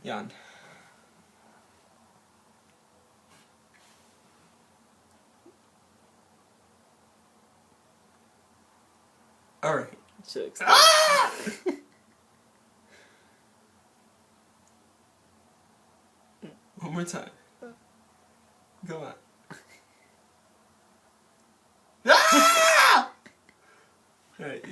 Yan. Alright. So excited. Ah! One more time. Go on. Ah! Alright.